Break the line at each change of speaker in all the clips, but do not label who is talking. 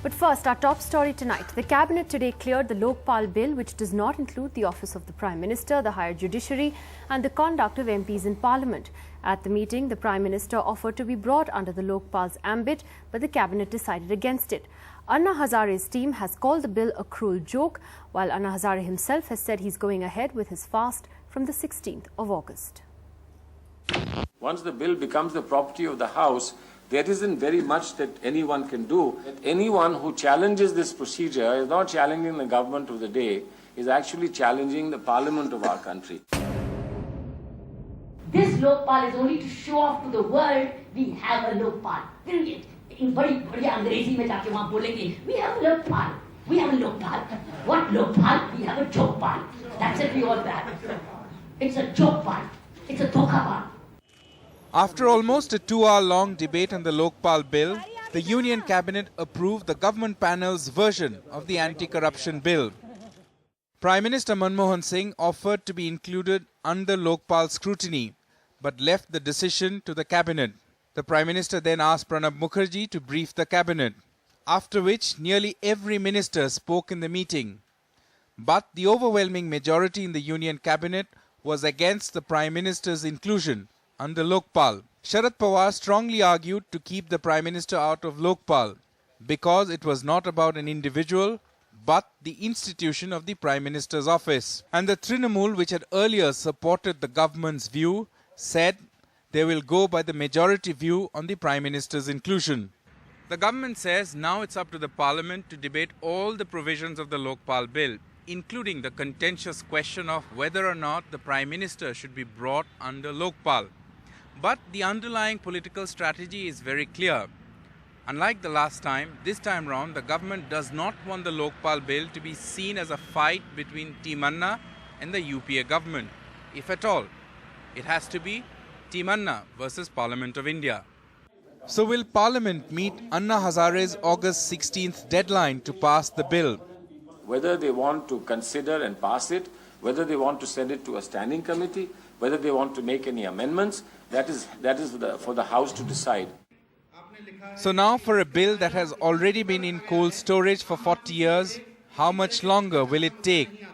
But first, our top story tonight. The Cabinet today cleared the Lokpal bill, which does not include the office of the Prime Minister, the higher judiciary and the conduct of MPs in Parliament. At the meeting, the Prime Minister offered to be brought under the Lokpal's ambit, but the Cabinet decided against it. Anna Hazare's team has called the bill a cruel joke, while Anna Hazare himself has said he's going ahead with his fast from the 16th of August.
Once the bill becomes the property of the House, there isn't very much that anyone can do. Anyone who challenges this procedure is not challenging the government of the day, is actually challenging the parliament of our country.
This Lokpal is only to show off to the world we have a Lokpal. In badi Angrezi mein jaake wahan bolenge, we have a Lokpal. We have a Lokpal. What Lokpal? We have a jokepal. That's it, we all that. It's a jokepal. It's a dhokapal.
After almost a 2-hour-long debate on the Lokpal bill, the Union Cabinet approved the government panel's version of the anti-corruption bill. Prime Minister Manmohan Singh offered to be included under Lokpal scrutiny, but left the decision to the Cabinet. The Prime Minister then asked Pranab Mukherjee to brief the Cabinet, after which nearly every minister spoke in the meeting. But the overwhelming majority in the Union Cabinet was against the Prime Minister's inclusion under Lokpal. Sharad Pawar strongly argued to keep the Prime Minister out of Lokpal because it was not about an individual but the institution of the Prime Minister's office. And the Trinamool, which had earlier supported the government's view, said they will go by the majority view on the Prime Minister's inclusion. The government says now it's up to the Parliament to debate all the provisions of the Lokpal bill, including the contentious question of whether or not the Prime Minister should be brought under Lokpal. But the underlying political strategy is very clear. Unlike the last time, this time round, the government does not want the Lokpal bill to be seen as a fight between Team Anna and the UPA government. If at all, it has to be Team Anna versus Parliament of India. So will Parliament meet Anna Hazare's August 16th deadline to pass the bill?
Whether they want to consider and pass it, whether they want to send it to a standing committee, whether they want to make any amendments, that is for the House to decide.
So now for a bill that has already been in cold storage for 40 years, how much longer will it take?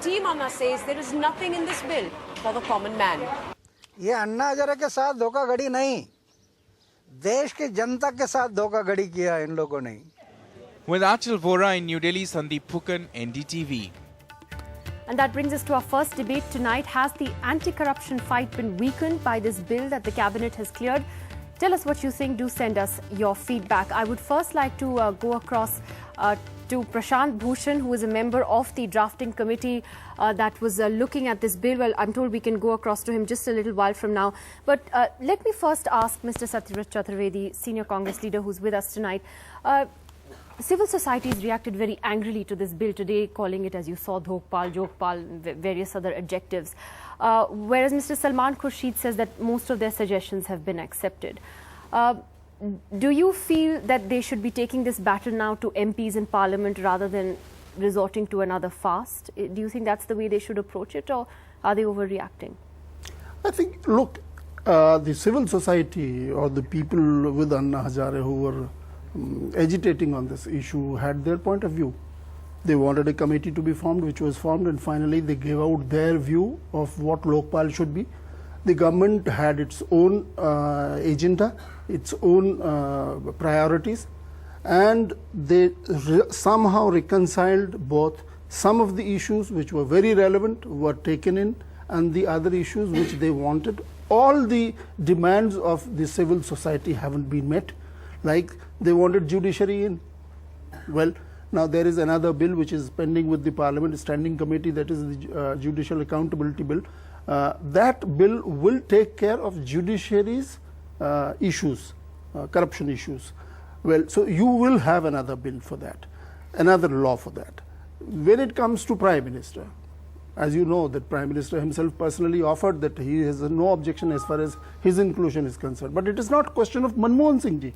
Team Anna says there is nothing in this bill for the common man.
ये अन्ना हजारे के साथ धोखाधड़ी नहीं, देश की जनता के साथ धोखाधड़ी किया इन लोगों ने.
With Achal Vora in New Delhi, Sandeep Phukan, NDTV.
And that brings us to our first debate tonight. Has the anti-corruption fight been weakened by this bill that the Cabinet has cleared? Tell us what you think. Do send us your feedback. I would first like to go across to Prashant Bhushan, who is a member of the drafting committee that was looking at this bill. Well, I'm told we can go across to him just a little while from now. But let me first ask Mr. Satyavrat Chaturvedi, senior Congress leader who's with us tonight. Civil society has reacted very angrily to this bill today, calling it, as you saw, dhokpal, jokpal, various other adjectives. Whereas Mr. Salman Khurshid says that most of their suggestions have been accepted. Do you feel that they should be taking this battle now to MPs in Parliament rather than resorting to another fast? Do you think that's the way they should approach it, or are they overreacting?
I think, look, the civil society or the people with Anna Hazare who were agitating on this issue had their point of view. They wanted a committee to be formed, which was formed, and finally they gave out their view of what Lokpal should be. The government had its own agenda, its own priorities, and they somehow reconciled both. Some of the issues which were very relevant were taken in, and the other issues which they wanted. All the demands of the civil society haven't been met. Like they wanted judiciary in. Well, now there is another bill which is pending with the Parliament Standing Committee, that is the Judicial Accountability Bill. That bill will take care of judiciary's issues, corruption issues. Well, so you will have another bill for that, another law for that. When it comes to Prime Minister, as you know, that Prime Minister himself personally offered that he has no objection as far as his inclusion is concerned. But it is not a question of Manmohan Singh ji.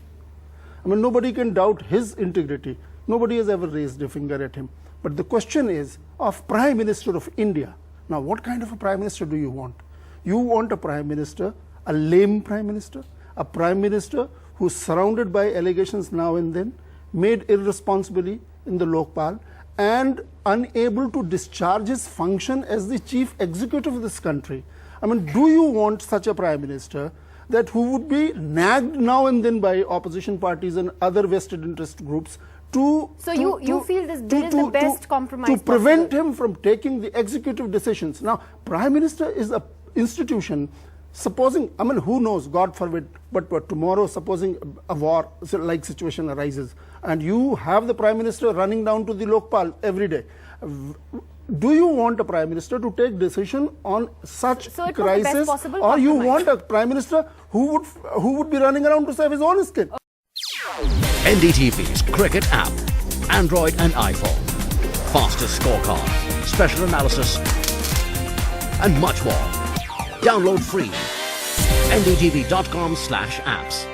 I mean, nobody can doubt his integrity. Nobody has ever raised a finger at him. But the question is of Prime Minister of India. Now, what kind of a Prime Minister do you want? You want a Prime Minister, a lame Prime Minister, a Prime Minister who's surrounded by allegations now and then, made irresponsibly in the Lokpal, and unable to discharge his function as the chief executive of this country. I mean, do you want such a prime minister that who would be nagged now and then by opposition parties and other vested interest groups to...
So you feel this bill is the best compromise
to prevent
possible?
him from taking the executive decisions. Now, prime minister is an institution. Supposing, I mean, who knows, God forbid, but tomorrow, supposing a war-like situation arises, and you have the Prime Minister running down to the Lokpal every day, do you want a Prime Minister to take decision on such crisis, or you want a Prime Minister who would be running around to save his own skin?
NDTV's Cricket app, Android and iPhone, fastest scorecard, special analysis, and much more. Download free. NDTV.com/apps.